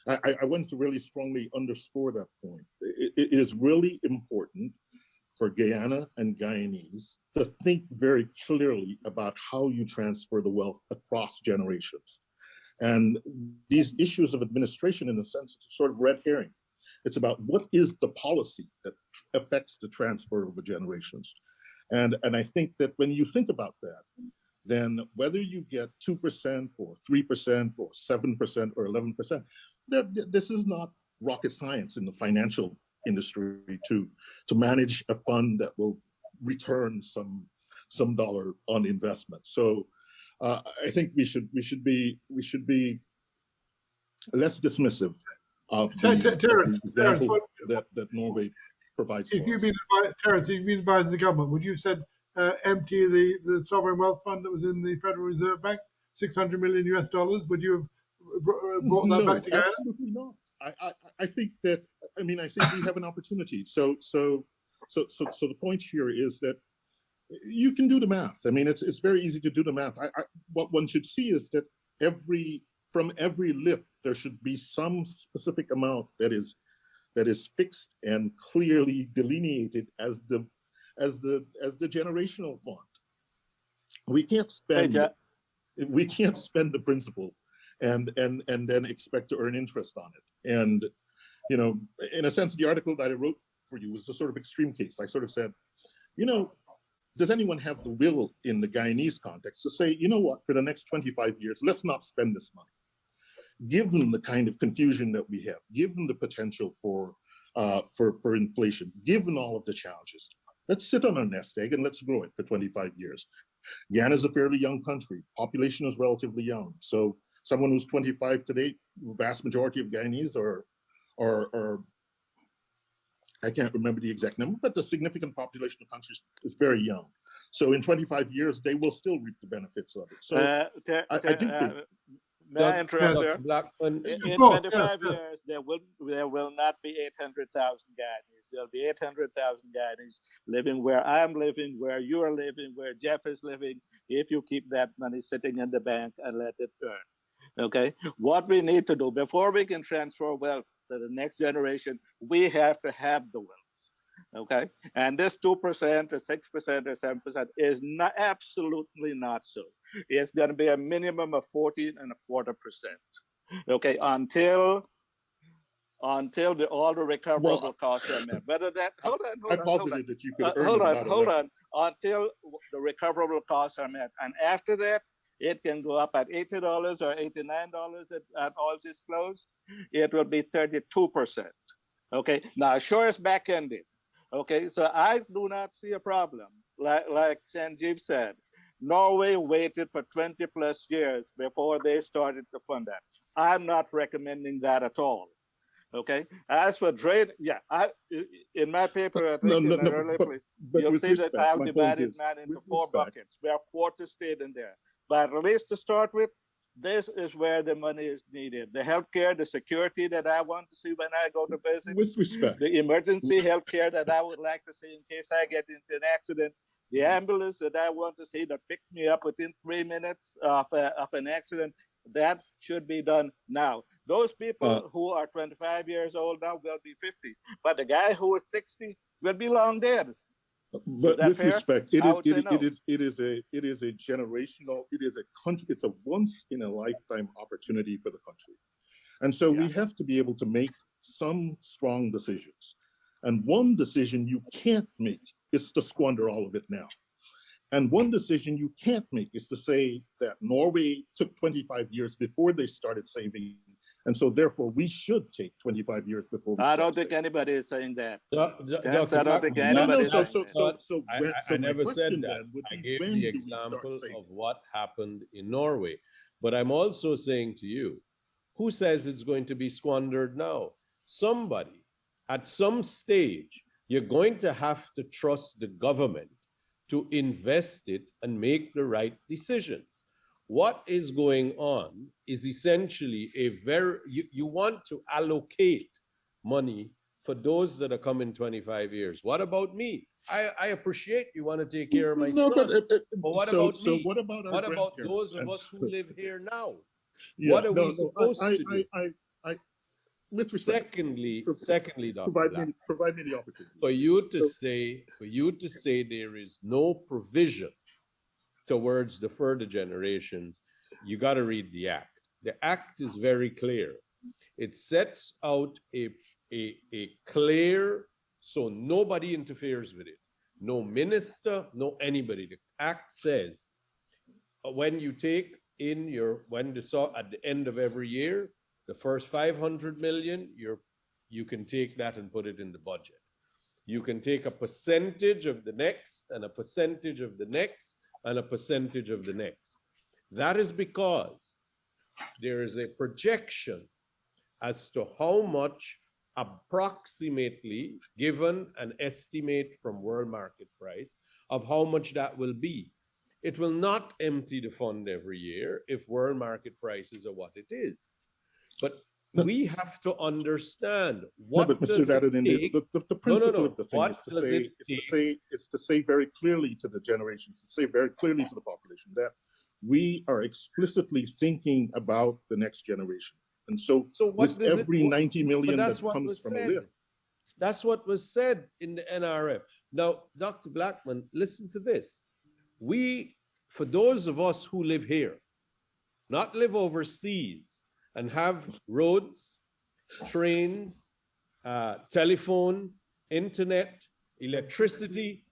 I wanted to really strongly underscore that point. It is really important for Guyana and Guyanese to think very clearly about how you transfer the wealth across generations. And these issues of administration, in a sense, it's sort of red herring. It's about what is the policy that affects the transfer over generations. And I think that when you think about that, then whether you get 2% or 3% or 7% or 11%, this is not rocket science in the financial industry to manage a fund that will return some dollar on investment. So I think we should be less dismissive of the example that Norway provides for us. Terence, if you've been advising the government, would you have said empty the sovereign wealth fund that was in the Federal Reserve Bank, $600 million US? Would you have brought that back to Guyana? Absolutely not. I think that, I mean, I think we have an opportunity. So the point here is that you can do the math. I mean, it's very easy to do the math. What one should see is that from every lift, there should be some specific amount that is fixed and clearly delineated as the generational fund. We can't spend the principal and then expect to earn interest on it. And you know, in a sense, the article that I wrote for you was a sort of extreme case. I sort of said, you know, does anyone have the will in the Guyanese context to say, you know what, for the next 25 years, let's not spend this money? Given the kind of confusion that we have, given the potential for inflation, given all of the challenges, let's sit on our nest egg and let's grow it for 25 years. Guyana is a fairly young country. Population is relatively young. So someone who's 25 today, the vast majority of Guyanese are I can't remember the exact number, but the significant population of the country is very young. So in 25 years, they will still reap the benefits of it. So I do think. May I interrupt there? Blackman, In 25 years, there will not be 800,000 Guyanese. There'll be 800,000 Guyanese living where I'm living, where you are living, where Jeff is living, if you keep that money sitting in the bank and let it earn. Okay? What we need to do before we can transfer wealth to the next generation, we have to have the wealth. Okay? And this 2% or 6% or 7% is not absolutely not so. It's going to be a minimum of 14.25%. Okay, until all the recoverable costs are met. Whether that hold on. That you could hold on until the recoverable costs are met, and after that, it can go up at $80 or $89 at all is closed. It will be 32%. Okay, now sure it's back-ended. Okay, so I do not see a problem. Like Sanjeev said, Norway waited for 20 plus years before they started to fund that. I'm not recommending that at all. Okay. As for in my paper, I think in the early place, you'll see that I've divided man into 4 buckets. We have quarter state in there. But at least to start with, this is where the money is needed. The healthcare, the security that I want to see when I go to visit. With respect. The emergency healthcare that I would like to see in case I get into an accident. The ambulance that I want to see that picked me up within 3 minutes of an accident, that should be done now. Those people who are 25 years old now will be 50, but the guy who is 60 will be long dead. But that with fair? respect, I would say no. it is a generational, it is a country, it's a once in a lifetime opportunity for the country. And so we have to be able to make some strong decisions. And one decision you can't make is to squander all of it now. And one decision you can't make is to say that Norway took 25 years before they started saving. And so therefore we should take 25 years before we I start don't think saving. anybody is saying that. Dr. I don't think Blackman, anybody No, is so saying that. I my never question said that. then would I be, gave when the do we start example saving? of what happened in Norway. But I'm also saying to you, who says it's going to be squandered now? Somebody, at some stage, you're going to have to trust the government to invest it and make the right decisions. What is going on is essentially you want to allocate money for those that are coming 25 years. What about me? I appreciate you want to take care of my son. But what about me? What about our What about grandparents? those of us who live here now? Yeah, What are we supposed to do? With respect, Secondly, Dr. Black, provide me the opportunity. for you to say there is no provision towards the further generations, you got to read the act. The act is very clear. It sets out a clear, so nobody interferes with it. No minister, no anybody. The act says when you take in at the end of every year, the first 500 million, you can take that and put it in the budget. You can take a percentage of the next and a percentage of the next and a percentage of the next. That is because there is a projection as to how much approximately, given an estimate from world market price, of how much that will be. It will not empty the fund every year if world market prices are what it is. But we have to understand what no, but Mr. Dadden, the principle of the thing is to say very clearly to the generations, to say very clearly to the population that we are explicitly thinking about the next generation. And so with every 90 million that comes from a live. That's what was said in the NRF. Now, Dr. Blackman, listen to this. For those of us who live here, not live overseas and have roads, trains, telephone, internet, electricity,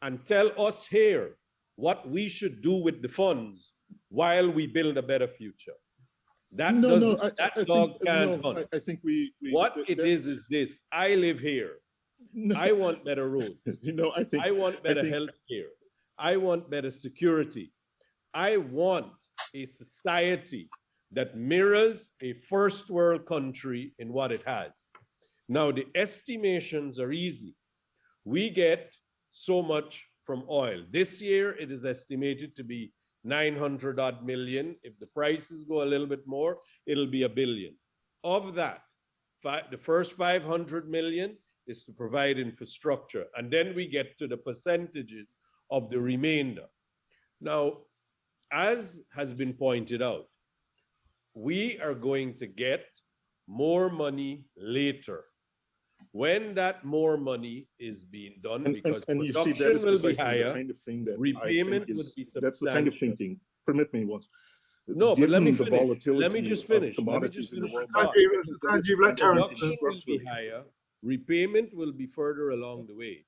and tell us here what we should do with the funds while we build a better future. That dog can't hunt. I think it is this. I live here. No. I want better roads. I want better health care. I want better security. I want a society that mirrors a first world country in what it has. Now, the estimations are easy. We get so much from oil. This year, it is estimated to be 900 odd million. If the prices go a little bit more, it'll be $1 billion. Of that, the first 500 million is to provide infrastructure. And then we get to the percentages of the remainder. Now, as has been pointed out, we are going to get more money later. When that more money is being done, because production will be higher, kind of thing that repayment would be substantial. That's the kind of thinking, permit me once. No, but let me finish. Let me just finish. Production will be higher, repayment will be further along the way.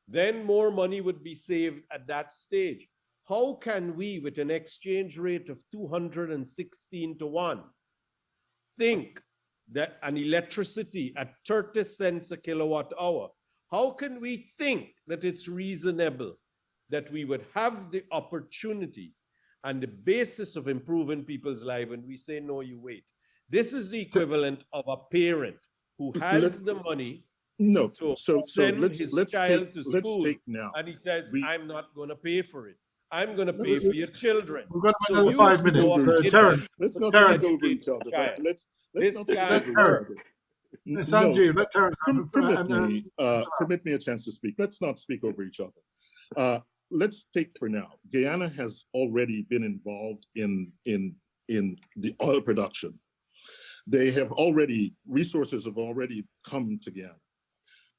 Then more money would be saved at that stage. How can we, with an exchange rate of 216 to 1, think that an electricity at 30 cents a kilowatt hour, how can we think that it's reasonable that we would have the opportunity and the basis of improving people's lives and we say, no, you wait? This is the equivalent of a parent who has the money to send his child to school, and he says, I'm not going to pay for it. I'm going to pay for your children. We've got another 5 minutes. Terence, let's not speak over each other. Let's Sanjeev, let Terence permit me a chance to speak. Let's not speak over each other. let's take for now, Guyana has already been involved in the oil production. They have already, resources have already come to Guyana.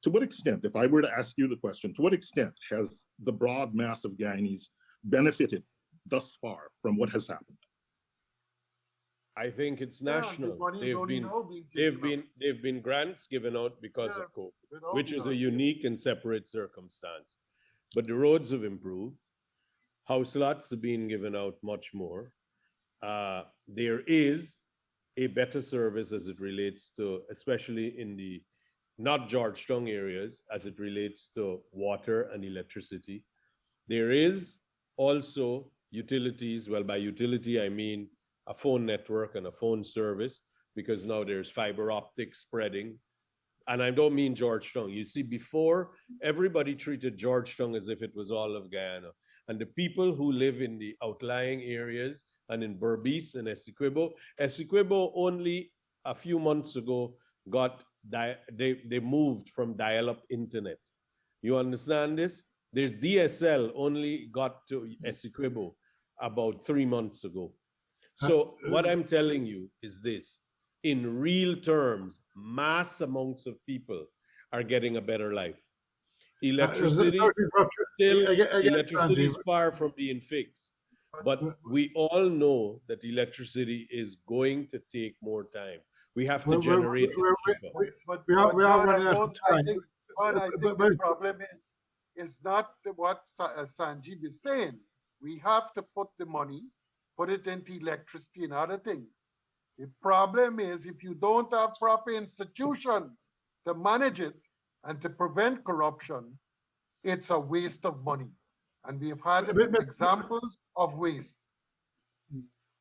To what extent, if I were to ask you the question, to what extent has the broad mass of Guyanese benefited thus far from what has happened? I think it's Yeah, the national. money is They've only been now being they've taken out. been they've been grants given out because Yeah, of COVID, without which is a doubt. unique and separate circumstance. But the roads have improved. House lots are being given out much more. There is a better service as it relates to, especially in the not Georgetown areas, as it relates to water and electricity. There is also utilities. Well, by utility, I mean a phone network and a phone service, because now there's fiber optic spreading. And I don't mean Georgetown. You see, before, everybody treated Georgetown as if it was all of Guyana. And the people who live in the outlying areas and in Berbice and Essequibo only a few months ago they moved from dial-up internet. You understand this? The DSL only got to Essequibo about 3 months ago. So what I'm telling you is this: in real terms, mass amounts of people are getting a better life. Electricity is far from being fixed, but we all know that electricity is going to take more time. We have to generate the paper. But we are John, running out of time. I think the problem is not what Sanjeev is saying. We have to put the money, put it into electricity and other things. The problem is if you don't have proper institutions to manage it and to prevent corruption, it's a waste of money. And we've had examples of waste.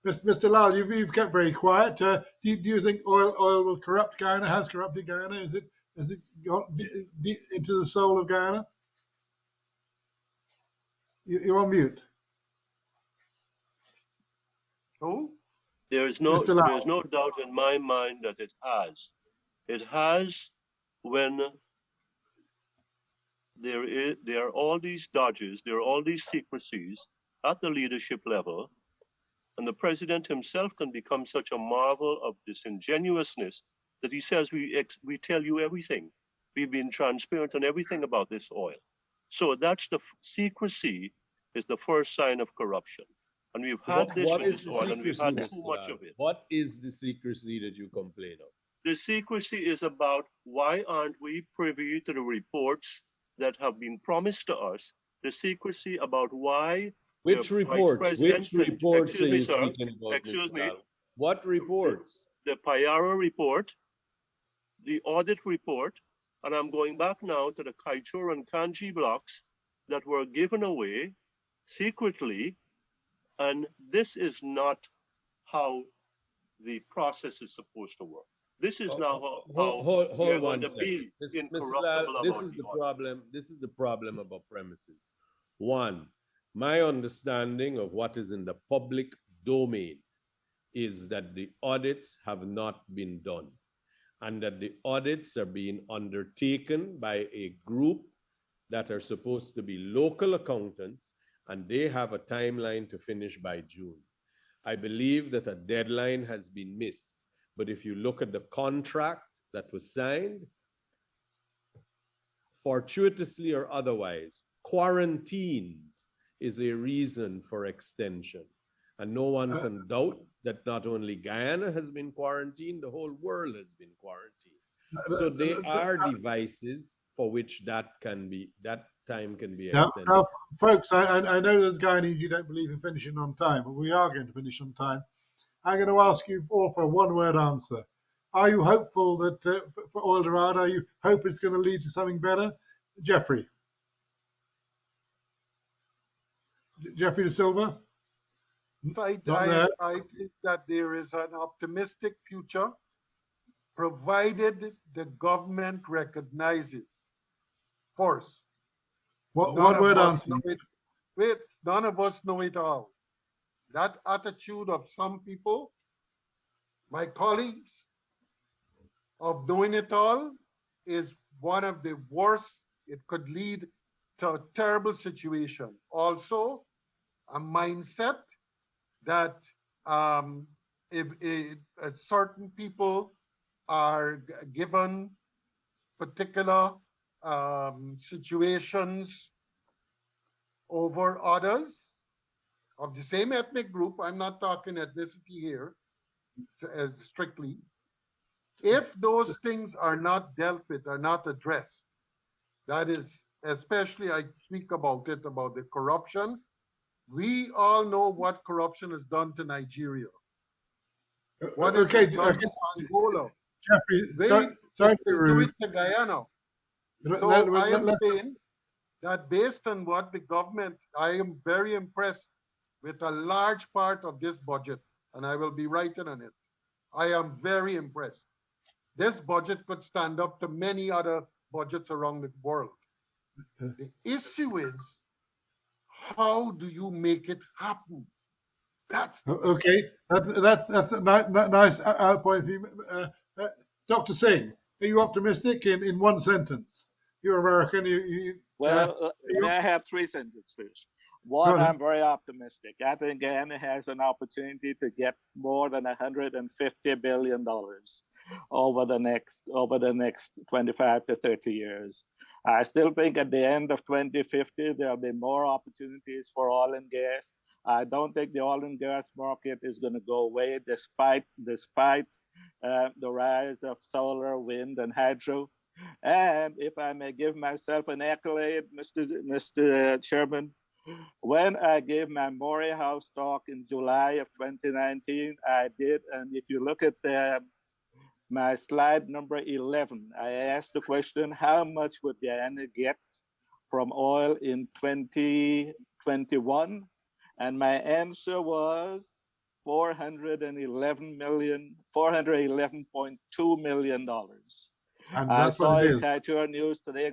Mr. Lal, you've kept very quiet. Do you think oil will corrupt Guyana? Has corrupted Guyana? Has it got into the soul of Guyana? You're on mute. Who? There's Mr. Lau. no doubt in my mind that it has. It has when there are all these dodges, there are all these secrecies at the leadership level, and the president himself can become such a marvel of disingenuousness that he says, we tell you everything. We've been transparent on everything about this oil. So that's the secrecy is the first sign of corruption. And we've had this with this oil, and we've had too much of it. What is the secrecy that you complain of? The secrecy is about why aren't we privy to the reports that have been promised to us? The secrecy about why. Which reports? Which reports are you speaking about, Excuse me. What reports? The Payara report, the audit report, and I'm going back now to the Kaichur and Kanji blocks that were given away secretly, and this is not how the process is supposed to work. This is now how we're going to be incorruptible. This is the problem. This is the problem about premises. One, my understanding of what is in the public domain is that the audits have not been done, and that the audits are being undertaken by a group that are supposed to be local accountants, and they have a timeline to finish by June. I believe that a deadline has been missed, but if you look at the contract that was signed, fortuitously or otherwise, quarantines is a reason for extension. And no one can doubt that not only Guyana has been quarantined, the whole world has been quarantined. So there are devices for which that time can be extended. Now, folks, I know there's Guyanese you don't believe in finishing on time, but we are going to finish on time. I'm going to ask you all for a one-word answer. Are you hopeful that for Oil Dorado, you hope it's going to lead to something better? Jeffrey De Silva? I think that there is an optimistic future, provided the government recognizes first. One word answer. None of us know it all. That attitude of some people, my colleagues, of doing it all is one of the worst. It could lead to a terrible situation. Also, a mindset that if certain people are given particular situations over others of the same ethnic group. I'm not talking ethnicity here strictly. If those things are not dealt with, are not addressed, that is, especially I speak about it, about the corruption. We all know what corruption has done to Nigeria, what it Okay, has done to Angola. Jeffrey, They sorry to be will do rude. it to Guyana. Let- So let- I let- am let- saying that based on what the government, I am very impressed with a large part of this budget, and I will be writing on it. I am very impressed. This budget could stand up to many other budgets around the world. The issue is, how do you make it happen? That's the question. Okay, that's a nice point of view. Dr. Singh, are you optimistic in one sentence? You're American. Well, you may I have three sentences? go One, on. I'm very optimistic. I think Guyana has an opportunity to get more than $150 billion over the next 25 to 30 years. I still think at the end of 2050, there'll be more opportunities for oil and gas. I don't think the oil and gas market is going to go away despite the rise of solar, wind, and hydro. And if I may give myself an accolade, Mr. Chairman, when I gave my Maury House talk in July of 2019, I did, and if you look at my slide number 11, I asked the question, how much would Guyana get from oil in 2021? And my answer was 411.2 million dollars. And I that's what saw it in is. Kaitour News today.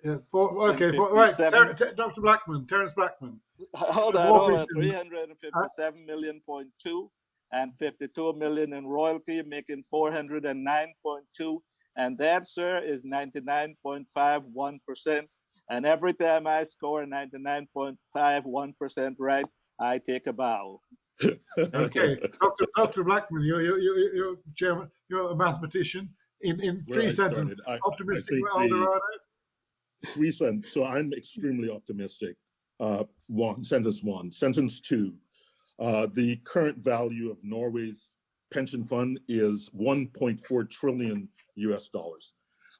Yeah, right. 57. Dr. Blackman, Terence Blackman. Hold on, Morphy, 357,000,000.2 and 52 million in royalty, making 409.2. And that, sir, is 99.51%. And every time I score 99.51% right, I take a bow. Thank you. Okay, Dr. Blackman, you're chairman. You're a mathematician. In Where three I started, sentences, I optimistic think about El Dorado. so I'm extremely optimistic. Sentence one. Sentence two, the current value of Norway's pension fund is 1.4 trillion US dollars.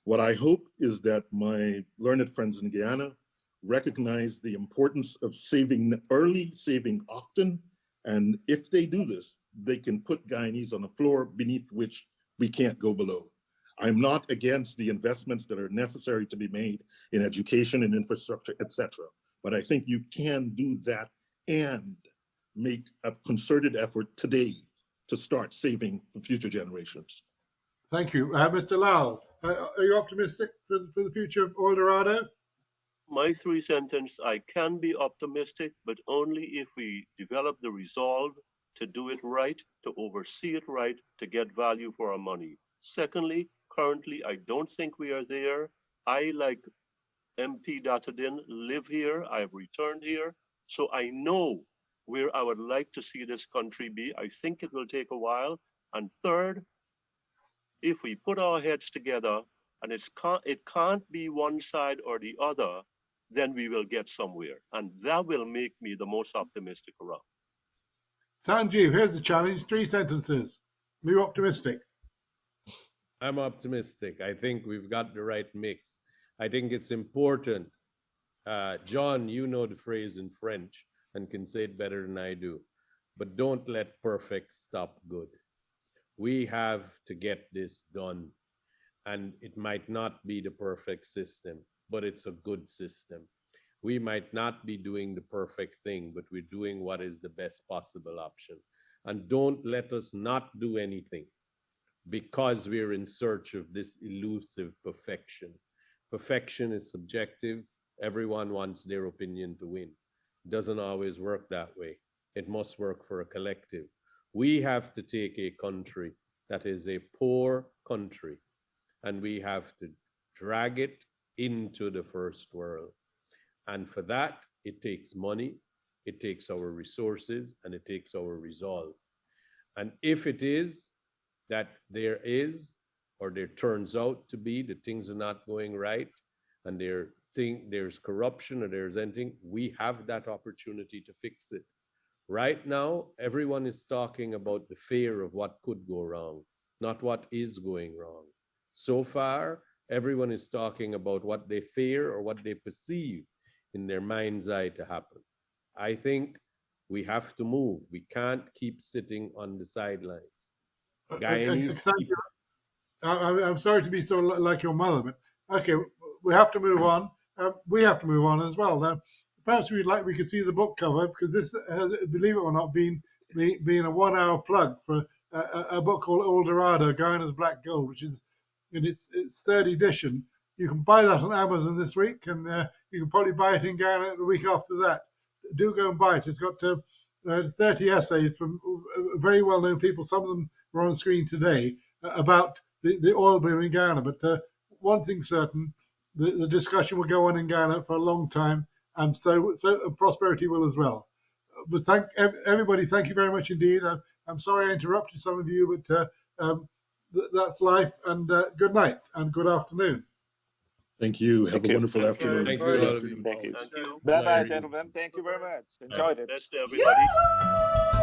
What I hope is that my learned friends in Guyana recognize the importance of saving early, saving often. And if they do this, they can put Guyanese on a floor beneath which we can't go below. I'm not against the investments that are necessary to be made in education and infrastructure, etc. But I think you can do that and make a concerted effort today to start saving for future generations. Thank you. Mr. Lau, are you optimistic for the future of El Dorado? My three sentence, I can be optimistic, but only if we develop the resolve to do it right, to oversee it right, to get value for our money. Secondly, currently, I don't think we are there. I, like MP Datadin, live here. I've returned here. So I know where I would like to see this country be. I think it will take a while. And third, if we put our heads together, and it can't be one side or the other, then we will get somewhere. And that will make me the most optimistic around. Sanjeev, here's the challenge. 3 sentences. Are you optimistic? I'm optimistic. I think we've got the right mix. I think it's important. John, you know the phrase in French and can say it better than I do, but don't let perfect stop good. We have to get this done. And it might not be the perfect system, but it's a good system. We might not be doing the perfect thing, but we're doing what is the best possible option. And don't let us not do anything because we're in search of this elusive perfection. Perfection is subjective. Everyone wants their opinion to win. It doesn't always work that way. It must work for a collective. We have to take a country that is a poor country, and we have to drag it into the first world. And for that, it takes money, it takes our resources, and it takes our resolve. And if it is that there is, or there turns out to be, that things are not going right, and there's corruption or there's anything, we have that opportunity to fix it. Right now, everyone is talking about the fear of what could go wrong, not what is going wrong. So far, everyone is talking about what they fear or what they perceive in their mind's eye to happen. I think we have to move. We can't keep sitting on the sidelines. Guyanese people, I'm sorry to be so like your mother, but okay, we have to move on. We have to move on as well. Now, perhaps we could see the book cover, because this has, believe it or not, been a 1 hour plug for a book called Dolrado, Guyana's Black Gold, which is in its third edition. You can buy that on Amazon this week, and you can probably buy it in Guyana the week after that. Do go and buy it. It's got 30 essays from very well-known people. Some of them are on screen today about the oil boom in Guyana. But one thing's certain, the discussion will go on in Guyana for a long time, and so prosperity will as well. But thank everybody. Thank you very much indeed. I'm sorry I interrupted some of you, but that's life. And good night and good afternoon. Thank you. Have Thank a you. wonderful Thank you. afternoon. Thank you, Good all of afternoon, you. Thank you. colleagues. Thank you. Bye bye, Bye. gentlemen. Thank you very much. Enjoyed it. Best to everybody.